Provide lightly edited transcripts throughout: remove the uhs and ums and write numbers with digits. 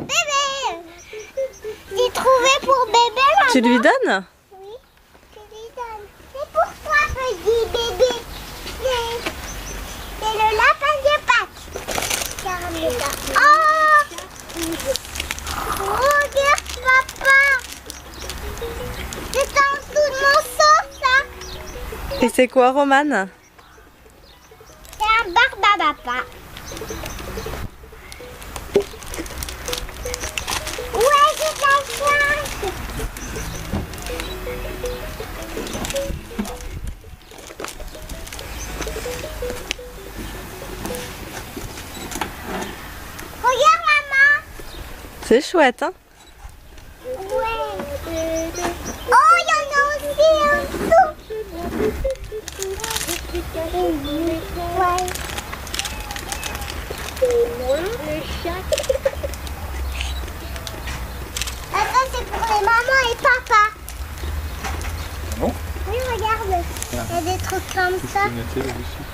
Bébé! J'ai trouvé pour bébé, maman. Tu lui donnes? Oui, je lui donne. C'est pour toi, petit bébé. C'est le lapin de Pâques. Oh! Regarde, papa. C'est en dessous de mon seau, ça. Et c'est quoi, Romane? C'est un barbapapa. Ouais, j'ai de la chance. Regarde, maman. C'est chouette, hein? Ouais. Oh, il y en a aussi en dessous. Ouais. Attends, c'est pour les mamans et papa. Ah bon? Oui, regarde. Il y a des trucs comme Qu'est-ce ça. qu'il y a noté là-dessus?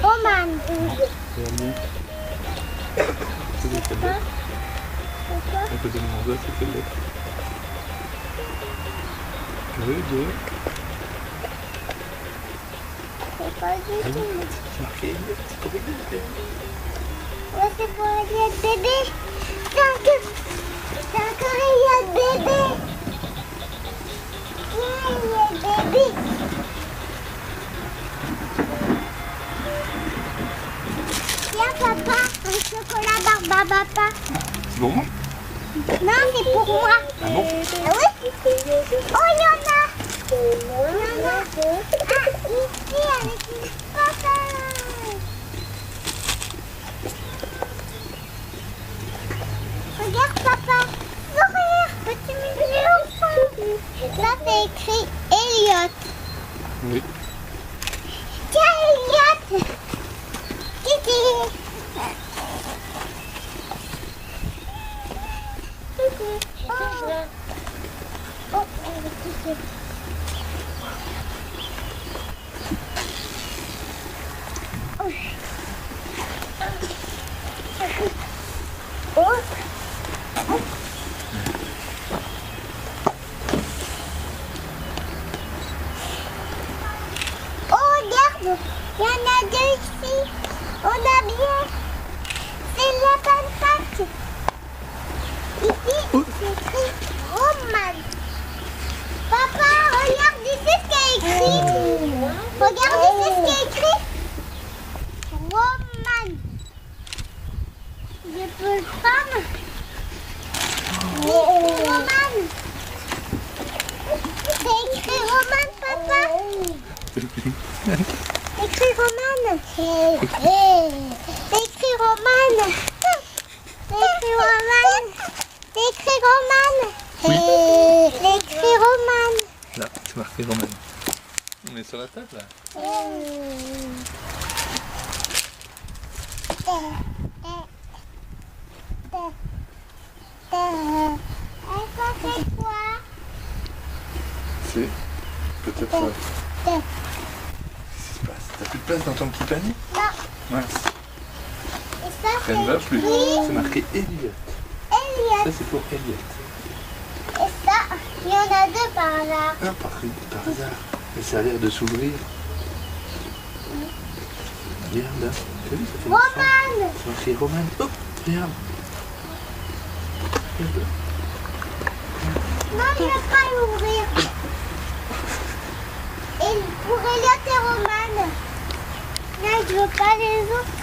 Roman. C'est la nuit. C'est des tablettes. On peut demander à ces tablettes. Deux. C'est pas du Ah tout. oui, c'est marqué Elliot. C'est pour Elliot. Ouais, c'est pour Elliot bébé. C'est encore Elliot bébé. Tiens, Elliot bébé. Tiens, papa, un chocolat barbapapa. C'est pour moi? Non, c'est pour moi. Ah bon? Ah oui? Oh, il y en a. Il y en a. Ah, ici, avec une patate. Regarde, papa. Regarde, petit mini enfant. Là, c'est écrit Elliot. Oui. Tiens, Elliot. Titi. Oh, elle est touchée. Oh, regarde, il y en a deux ici. On a bien. C'est le lapin de Pâques. Ici, c'est écrit Roman. Papa, regarde ici ce qu'il y a écrit. Regarde ici ce qu'il y a écrit. Roman. Je peux le prendre. C'est écrit Roman. C'est écrit Roman, papa. C'est écrit Roman. C'est écrit Roman. C'est écrit Roman. C'est écrit Roman. C'est écrit Roman. Là, c'est marqué Roman. On est sur la table là. Ça fait quoi? C'est peut-être ça. Qu'est-ce qui se passe? T'as plus de place dans ton petit panier? Non. Ouais. Et ça, Ça ne va plus. écrit C'est marqué Elliot. Elliot. Ça, c'est pour Elliot. Et ça, il y en a deux par là. Ah, par hasard. Mais ça a l'air de s'ouvrir. Regarde là. T'as vu, ça fait une forme. Roman. C'est marqué Roman. Hop, regarde. Regarde. Non, il ne veut pas l'ouvrir. Et pour Elliot et Roman. Non, je veux pas les autres.